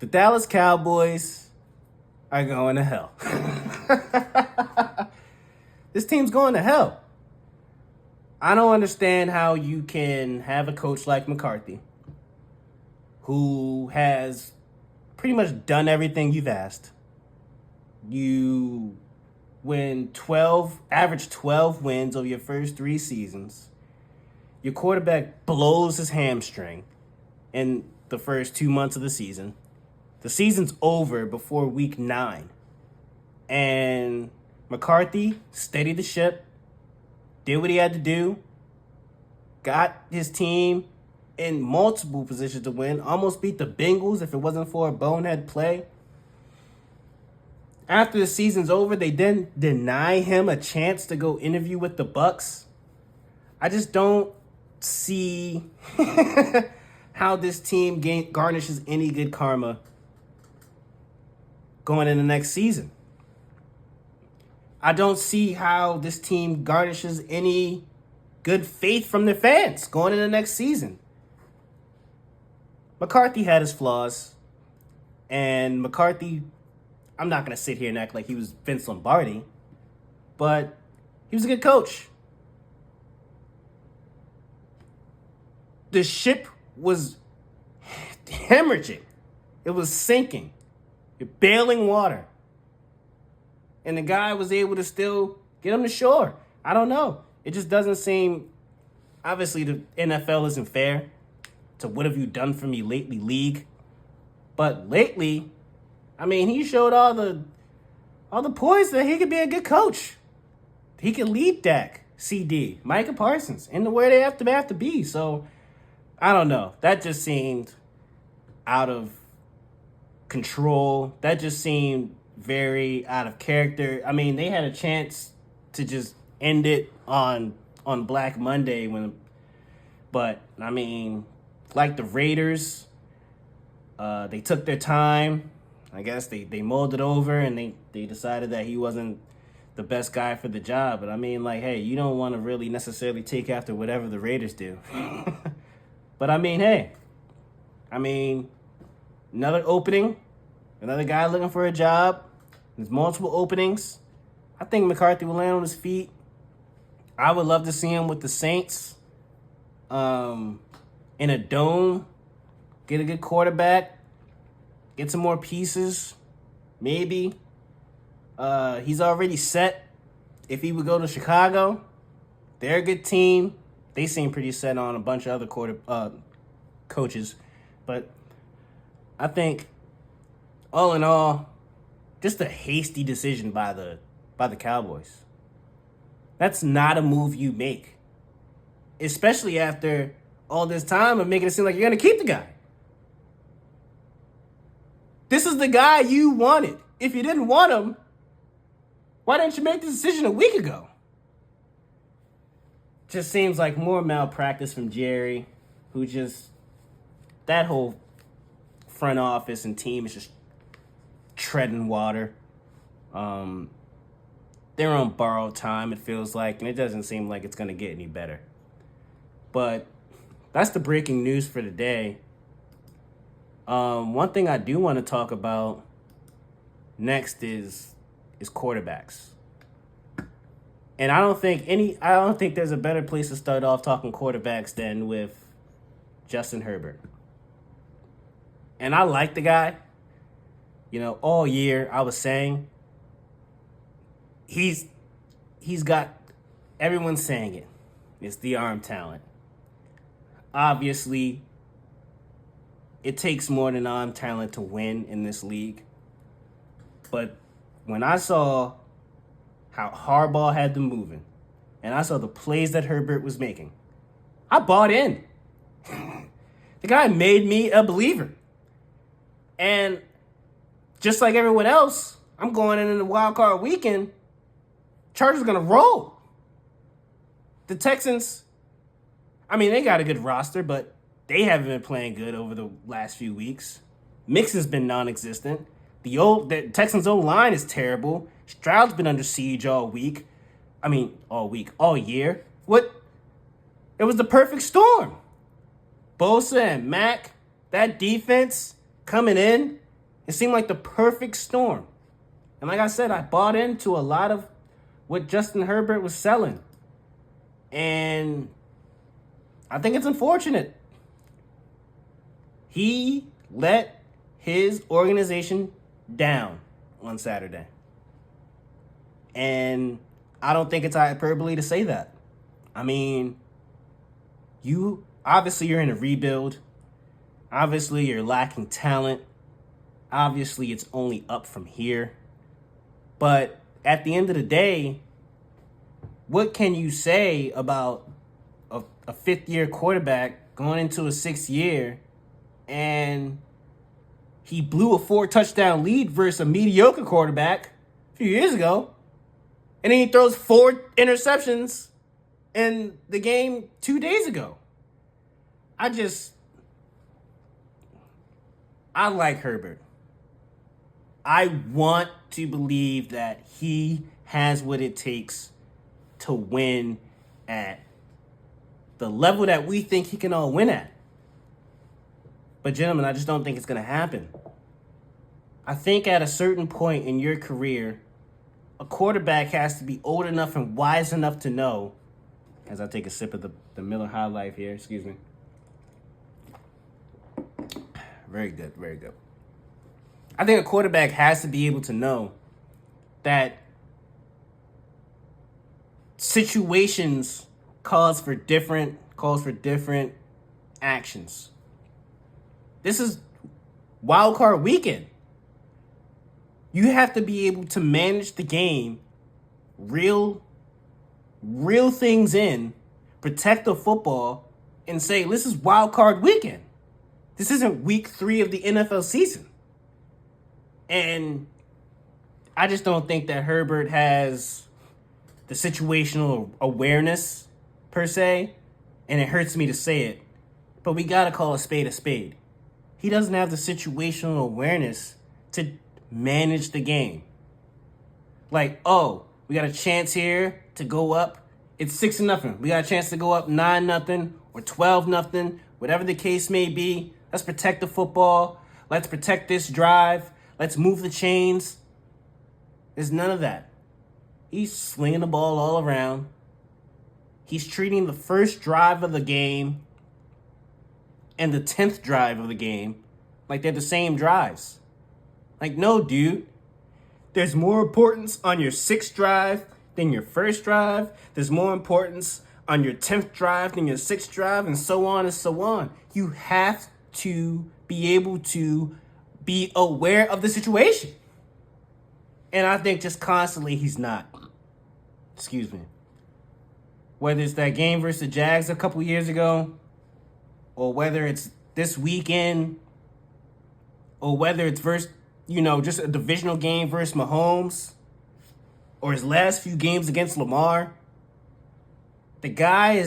The Dallas Cowboys are going to hell. This team's going to hell. I don't understand how you can have a coach like McCarthy, who has pretty much done everything you've asked. You average 12 wins over your first 3 seasons. Your quarterback blows his hamstring in the first 2 months of the season. The season's over before week 9. And McCarthy steadied the ship, did what he had to do, got his team in multiple positions to win, almost beat the Bengals if it wasn't for a bonehead play. After the season's over, they then deny him a chance to go interview with the Bucs. I just don't see how this team garnishes any good karma going in the next season. I don't see how this team garnishes any good faith from their fans going in the next season. McCarthy had his flaws, and McCarthy, I'm not going to sit here and act like he was Vince Lombardi, but he was a good coach. The ship was hemorrhaging. It was sinking. You're bailing water. And the guy was able to still get him to shore. I don't know. It just doesn't seem... Obviously, the NFL isn't fair to what have you done for me lately, league. But lately, I mean, he showed all the poise that he could be a good coach. He could lead Dak, CD, Micah Parsons, into where they have to be. So, I don't know. That just seemed out of control. That just seemed very out of character. I mean, they had a chance to just end it on Black Monday but I mean, like the Raiders, they took their time. I guess they mulled it over and they decided that he wasn't the best guy for the job. But I mean, like, hey, you don't want to really necessarily take after whatever the Raiders do. But I mean, hey, another opening, another guy looking for a job. There's multiple openings. I think McCarthy will land on his feet. I would love to see him with the Saints in a dome, get a good quarterback, get some more pieces, maybe. He's already set. If he would go to Chicago, they're a good team. They seem pretty set on a bunch of other coaches. But I think, all in all, just a hasty decision by the Cowboys. That's not a move you make. Especially after all this time of making it seem like you're going to keep the guy. This is the guy you wanted. If you didn't want him, why didn't you make the decision a week ago? Just seems like more malpractice from Jerry, who just... That whole front office and team is just treading water. They're on borrowed time, it feels like, and it doesn't seem like it's going to get any better. But that's the breaking news for the day. One thing I do want to talk about next is quarterbacks. And I don't think there's a better place to start off talking quarterbacks than with Justin Herbert. And I like the guy. You know, all year I was saying he's got, everyone's saying it. It's the arm talent. Obviously, it takes more than arm talent to win in this league. But when I saw how Harbaugh had them moving, and I saw the plays that Herbert was making, I bought in. The guy made me a believer. And just like everyone else, I'm going into the wild card weekend. Chargers are going to roll. The Texans, I mean, they got a good roster, but they haven't been playing good over the last few weeks. Mixon's been non-existent. The Texans' O-line is terrible. Stroud's been under siege all year. What? It was the perfect storm. Bosa and Mac, that defense coming in, It seemed like the perfect storm. And like I said, I bought into a lot of what Justin Herbert was selling. And I think it's unfortunate. He let his organization down on Saturday. And I don't think it's hyperbole to say that. I mean, obviously you're in a rebuild. Obviously you're lacking talent. Obviously it's only up from here. But at the end of the day, what can you say about a fifth-year quarterback going into a sixth year, and he blew a 4-touchdown lead versus a mediocre quarterback a few years ago, and then he throws 4 interceptions in the game 2 days ago? I like Herbert. I want to believe that he has what it takes to win at the level that we think he can all win at. But gentlemen, I just don't think it's going to happen. I think at a certain point in your career, a quarterback has to be old enough and wise enough to know, as I take a sip of the Miller High Life here, excuse me. Very good, very good. I think a quarterback has to be able to know that situations calls for different actions. This is wild card weekend. You have to be able to manage the game, real things in, protect the football, and say, this is wild card weekend. This isn't week 3 of the NFL season. And I just don't think that Herbert has the situational awareness, per se, and it hurts me to say it, but we got to call a spade a spade. He doesn't have the situational awareness to manage the game. Like, oh, we got a chance here to go up. It's 6-0. We got a chance to go up 9-0 or 12-0, whatever the case may be. Let's protect the football. Let's protect this drive. Let's move the chains. There's none of that. He's slinging the ball all around. He's treating the first drive of the game and the 10th drive of the game like they're the same drives. Like, no, dude. There's more importance on your 6th drive than your first drive. There's more importance on your 10th drive than your 6th drive, and so on and so on. You have to be able to be aware of the situation. And I think just constantly he's not. Excuse me. Whether it's that game versus the Jags a couple years ago, or whether it's this weekend, or whether it's versus, just a divisional game versus Mahomes, or his last few games against Lamar, the guy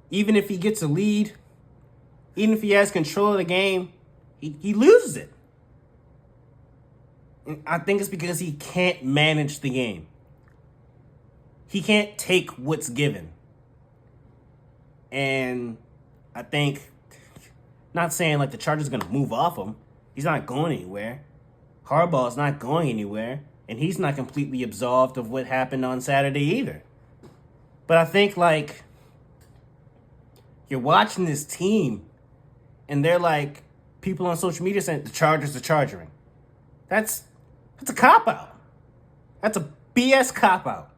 even if he gets a lead, even if he has control of the game, he loses it. And I think it's because he can't manage the game. He can't take what's given. And I think, not saying like the Chargers are going to move off him. He's not going anywhere. Harbaugh's not going anywhere. And he's not completely absolved of what happened on Saturday either. But I think, like, you're watching this team, and they're like, people on social media saying the Chargers are charging. That's a cop-out. That's a BS cop-out.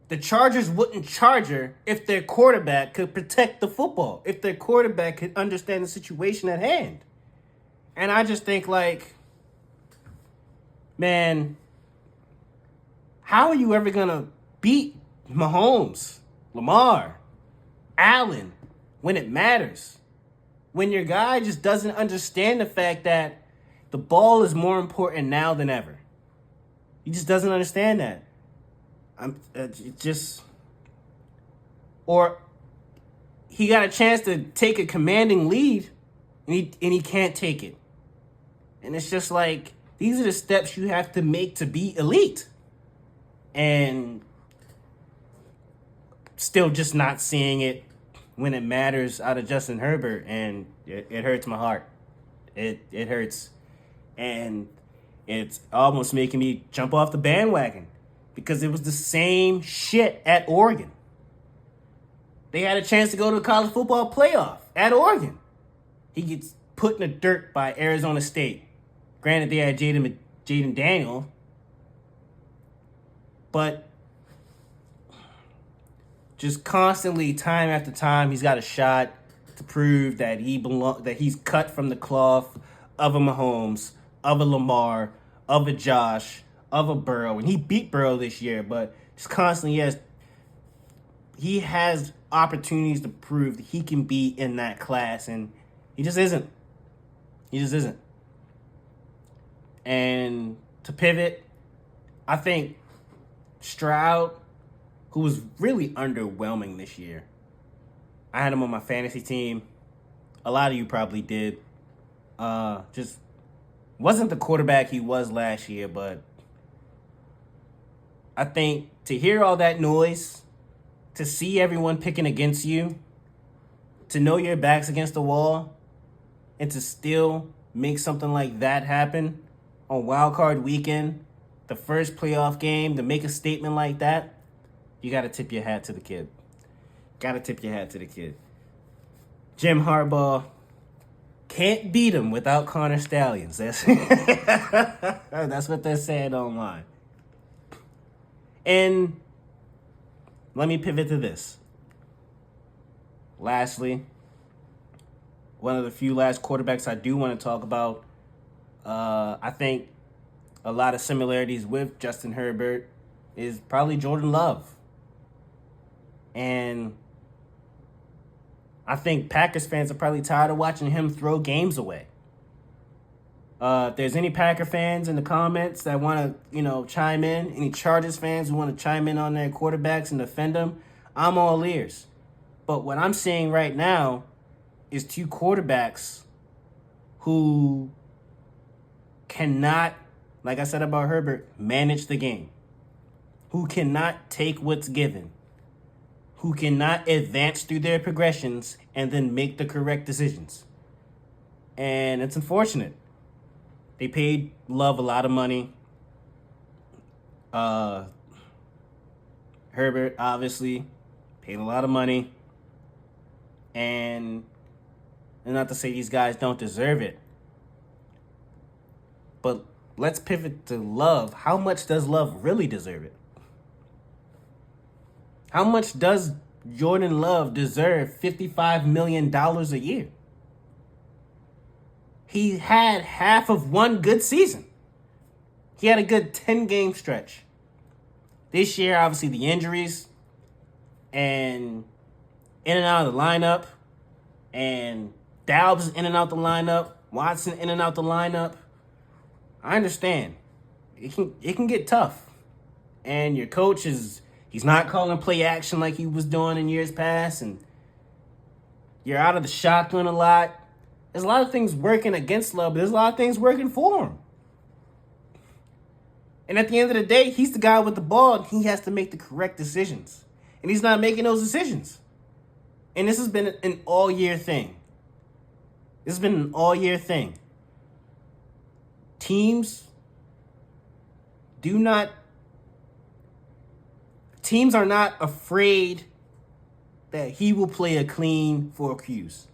The Chargers wouldn't charge her if their quarterback could protect the football, if their quarterback could understand the situation at hand. And I just think, like, man, how are you ever going to beat Mahomes, Lamar, Allen when it matters? When your guy just doesn't understand the fact that the ball is more important now than ever. He just doesn't understand that. Or he got a chance to take a commanding lead, and he can't take it. And it's just like, these are the steps you have to make to be elite. And still just not seeing it. when it matters out of Justin Herbert, and it hurts my heart. It hurts. And it's almost making me jump off the bandwagon because it was the same shit at Oregon. They had a chance to go to the college football playoff at Oregon. He gets put in the dirt by Arizona State. Granted, they had Jaden Daniel, but just constantly, time after time, he's got a shot to prove that that he's cut from the cloth of a Mahomes, of a Lamar, of a Josh, of a Burrow. And he beat Burrow this year, but just constantly he has opportunities to prove that he can be in that class, and he just isn't. He just isn't. And to pivot, I think Stroud, who was really underwhelming this year. I had him on my fantasy team. A lot of you probably did. Just wasn't the quarterback he was last year, but I think to hear all that noise, to see everyone picking against you, to know your back's against the wall, and to still make something like that happen on Wild Card Weekend, the first playoff game, to make a statement like that, you got to tip your hat to the kid. Got to tip your hat to the kid. Jim Harbaugh can't beat him without Connor Stallions. That's what they're saying online. And let me pivot to this. Lastly, one of the few last quarterbacks I do want to talk about, I think a lot of similarities with Justin Herbert, is probably Jordan Love. And I think Packers fans are probably tired of watching him throw games away. If there's any Packer fans in the comments that want to, chime in, any Chargers fans who want to chime in on their quarterbacks and defend them, I'm all ears. But what I'm seeing right now is two quarterbacks who cannot, like I said about Herbert, manage the game, who cannot take what's given, who cannot advance through their progressions and then make the correct decisions. And it's unfortunate. They paid Love a lot of money. Herbert, obviously, paid a lot of money. And not to say these guys don't deserve it, but let's pivot to Love. How much does Love really deserve it? How much does Jordan Love deserve $55 million a year? He had half of one good season. He had a good 10-game stretch. This year, obviously, the injuries and in and out of the lineup, and Dalbs in and out the lineup, Watson in and out the lineup. I understand. It can get tough. And your coach he's not calling play action like he was doing in years past, and you're out of the shotgun a lot. There's a lot of things working against Love, but there's a lot of things working for him. And at the end of the day, he's the guy with the ball, and he has to make the correct decisions. And he's not making those decisions. And this has been an all-year thing. This has been an all-year thing. Teams are not afraid that he will play a clean 4 Qs.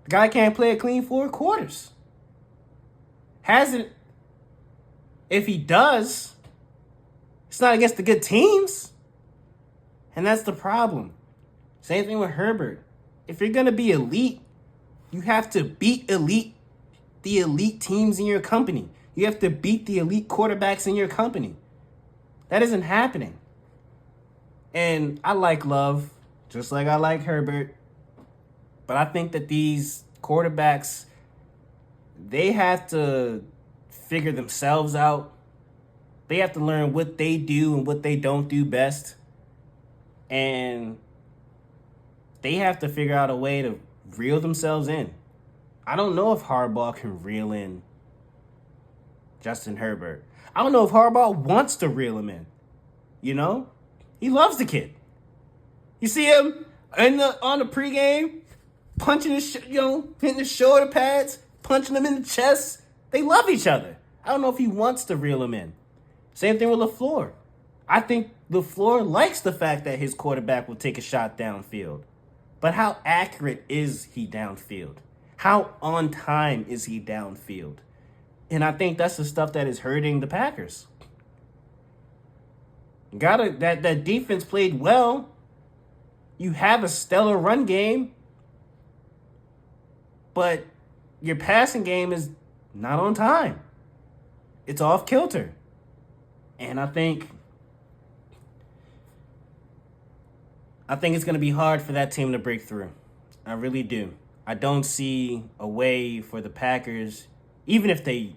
The guy can't play a clean 4 quarters. Hasn't. If he does, it's not against the good teams. And that's the problem. Same thing with Herbert. If you're going to be elite, you have to beat the elite teams in your company. You have to beat the elite quarterbacks in your company. That isn't happening. And I like Love, just like I like Herbert. But I think that these quarterbacks, they have to figure themselves out. They have to learn what they do and what they don't do best. And they have to figure out a way to reel themselves in. I don't know if Harbaugh can reel in Justin Herbert. I don't know if Harbaugh wants to reel him in. He loves the kid. You see him on the pregame, punching his, hitting his shoulder pads, punching him in the chest. They love each other. I don't know if he wants to reel him in. Same thing with LaFleur. I think LaFleur likes the fact that his quarterback will take a shot downfield. But how accurate is he downfield? How on time is he downfield? And I think that's the stuff that is hurting the Packers. That defense played well. You have a stellar run game. But your passing game is not on time. It's off kilter. And I think it's going to be hard for that team to break through. I really do. I don't see a way for the Packers, even if they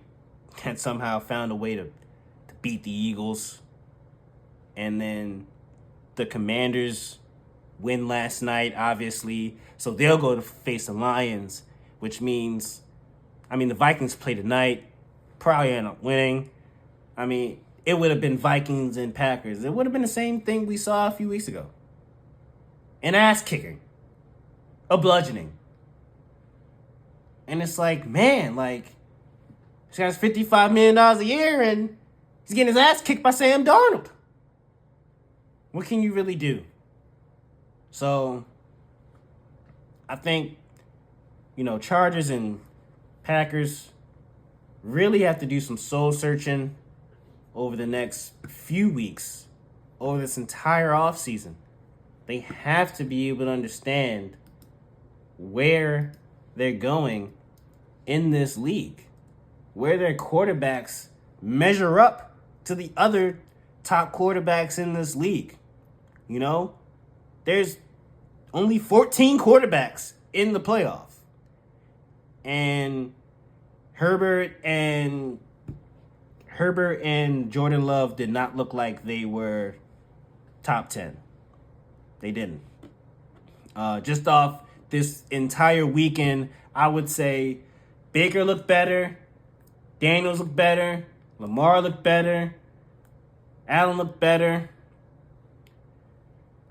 had somehow found a way to beat the Eagles, and then the Commanders win last night, obviously, so they'll go to face the Lions, which means, the Vikings play tonight, probably end up winning. It would have been Vikings and Packers. It would have been the same thing we saw a few weeks ago. An ass kicking. A bludgeoning. And it's like, man, this guy's $55 million a year and he's getting his ass kicked by Sam Darnold. What can you really do? So, I think, Chargers and Packers really have to do some soul searching over the next few weeks, over this entire offseason. They have to be able to understand where they're going in this league, where their quarterbacks measure up to the other top quarterbacks in this league. There's only 14 quarterbacks in the playoff. And Herbert and Jordan Love did not look like they were top 10. They didn't. Just off this entire weekend, I would say Baker looked better, Daniels looked better, Lamar looked better, Allen looked better.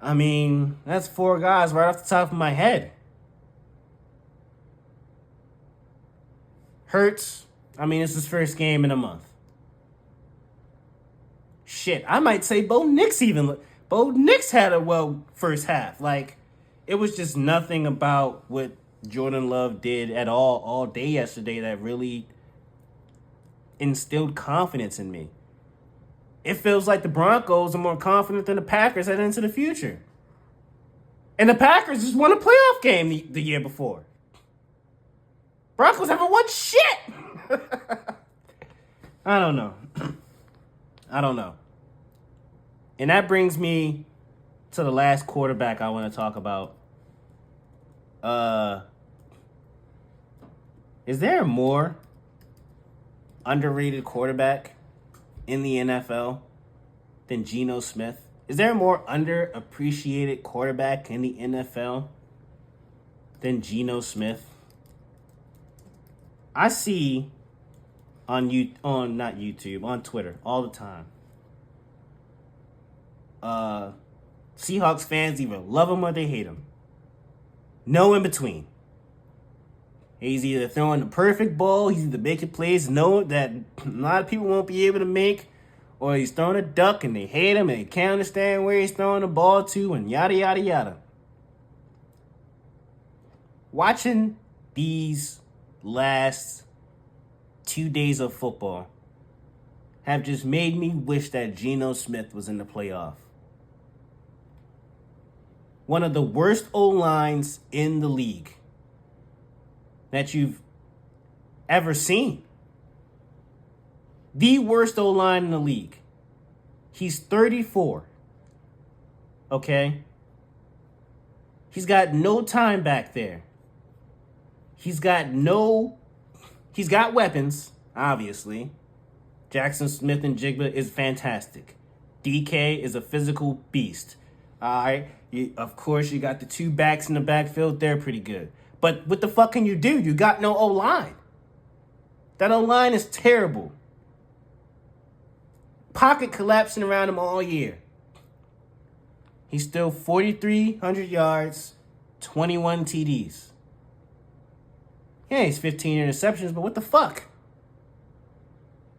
That's 4 guys right off the top of my head. Hurts, it's his first game in a month. Shit, I might say Bo Nix had a first half. It was just nothing about what Jordan Love did at all day yesterday that really instilled confidence in me. It feels like the Broncos are more confident than the Packers heading into the future. And the Packers just won a playoff game the year before. Broncos haven't won shit. I don't know. And that brings me to the last quarterback I want to talk about. Is there a more underrated quarterback in the NFL than Geno Smith? Is there a more underappreciated quarterback in the NFL than Geno Smith? I see on Twitter all the time. Seahawks fans either love him or they hate him. No in between. He's either throwing the perfect ball, he's either making plays that a lot of people won't be able to make, or he's throwing a duck and they hate him and they can't understand where he's throwing the ball to, and yada, yada, yada. Watching these last 2 days of football have just made me wish that Geno Smith was in the playoff. One of the worst O-lines in the league that you've ever seen. The worst O-line in the league. He's 34. Okay? He's got no time back there. He's got weapons, obviously. Jackson Smith and Jigba is fantastic. DK is a physical beast. All right? Of course, you got the 2 backs in the backfield. They're pretty good. But what the fuck can you do? You got no O-line. That O-line is terrible. Pocket collapsing around him all year. He's still 4,300 yards, 21 TDs. Yeah, he's 15 interceptions, but what the fuck?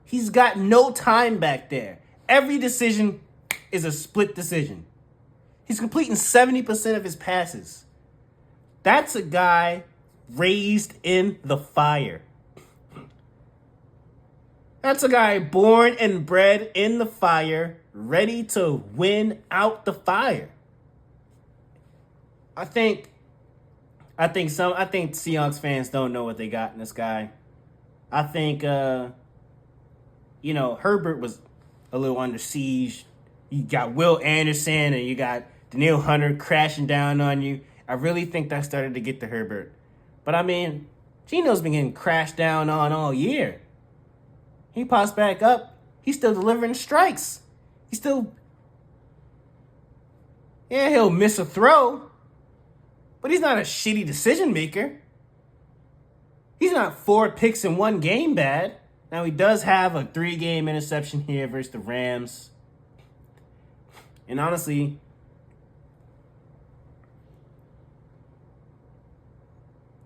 He's got no time back there. Every decision is a split decision. He's completing 70% of his passes. That's a guy raised in the fire. That's a guy born and bred in the fire, ready to win out the fire. I think Seahawks fans don't know what they got in this guy. I think Herbert was a little under siege. You got Will Anderson and you got Danielle Hunter crashing down on you. I really think that started to get to Herbert. But I mean, Geno's been getting crashed down on all year. He pops back up. He's still delivering strikes. He'll miss a throw. But he's not a shitty decision maker. He's not 4 picks in one game bad. Now, he does have a 3-game interception here versus the Rams. And honestly,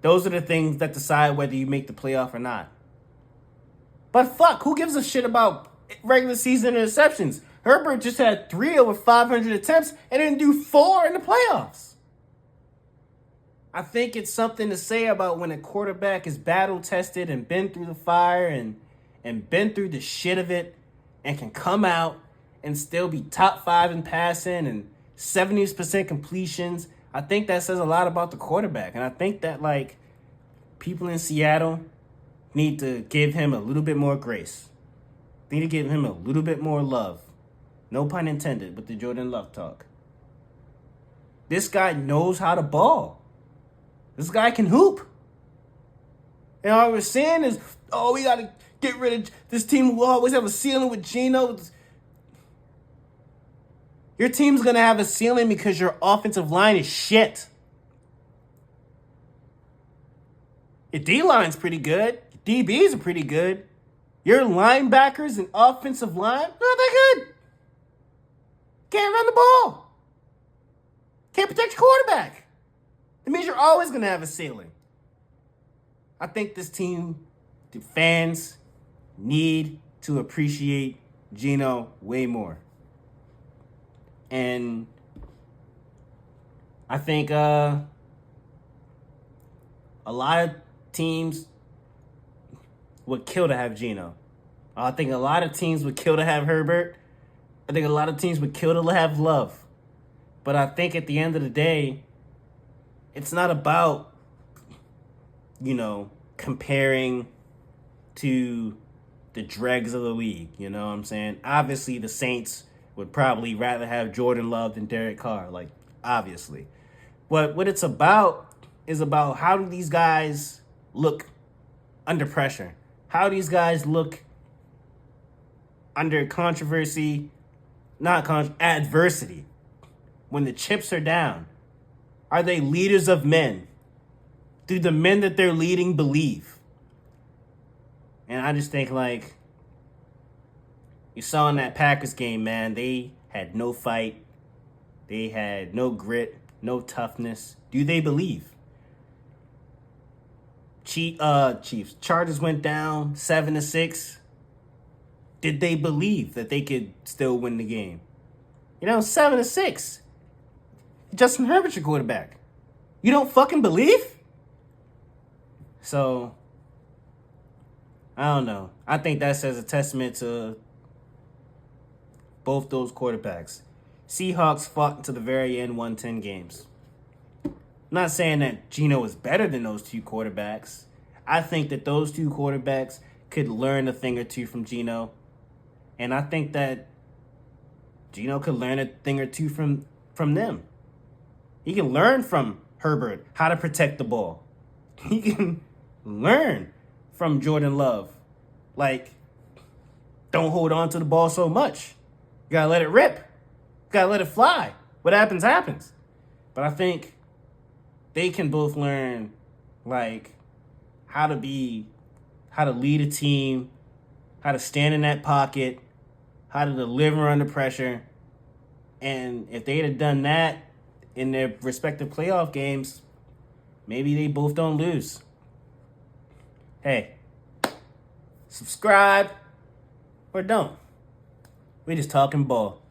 those are the things that decide whether you make the playoff or not. But fuck, who gives a shit about regular season interceptions? Herbert just had 3 over 500 attempts and didn't do 4 in the playoffs. I think it's something to say about when a quarterback is battle-tested and been through the fire and been through the shit of it and can come out and still be top 5 in passing and 70% completions. I think that says a lot about the quarterback. And I think that, people in Seattle need to give him a little bit more grace. They need to give him a little bit more love. No pun intended with the Jordan Love talk. This guy knows how to ball. This guy can hoop. And all we're saying is, we got to get rid of this team who always have a ceiling with Geno. Your team's going to have a ceiling because your offensive line is shit. Your D-line's pretty good. Your DBs are pretty good. Your linebackers and offensive line, not that good. Can't run the ball. Can't protect your quarterback. It means you're always going to have a ceiling. I think this team, the fans, need to appreciate Geno way more. And I think a lot of teams would kill to have Geno. I think a lot of teams would kill to have Herbert. I think a lot of teams would kill to have Love. But I think at the end of the day, it's not about, comparing to the dregs of the league. You know what I'm saying? Obviously, the Saints would probably rather have Jordan Love than Derek Carr. Obviously. But what it's about is about how do these guys look under pressure? How do these guys look under adversity? When the chips are down. Are they leaders of men? Do the men that they're leading believe? And I just think, you saw in that Packers game, man, they had no fight. They had no grit, no toughness. Do they believe? Chiefs. Chargers went down 7-6. Did they believe that they could still win the game? 7-6. Justin Herbert's your quarterback. You don't fucking believe? So, I don't know. I think that says a testament to both those quarterbacks. Seahawks fought to the very end, won 10 games. I'm not saying that Geno is better than those two quarterbacks. I think that those two quarterbacks could learn a thing or two from Geno. And I think that Geno could learn a thing or two from them. He can learn from Herbert how to protect the ball. He can learn from Jordan Love. Don't hold on to the ball so much. You gotta let it rip. You gotta let it fly. What happens, happens. But I think they can both learn, how to lead a team, how to stand in that pocket, how to deliver under pressure, And if they'd have done that in their respective playoff games, maybe they both don't lose. Hey, subscribe or don't. We just talking ball.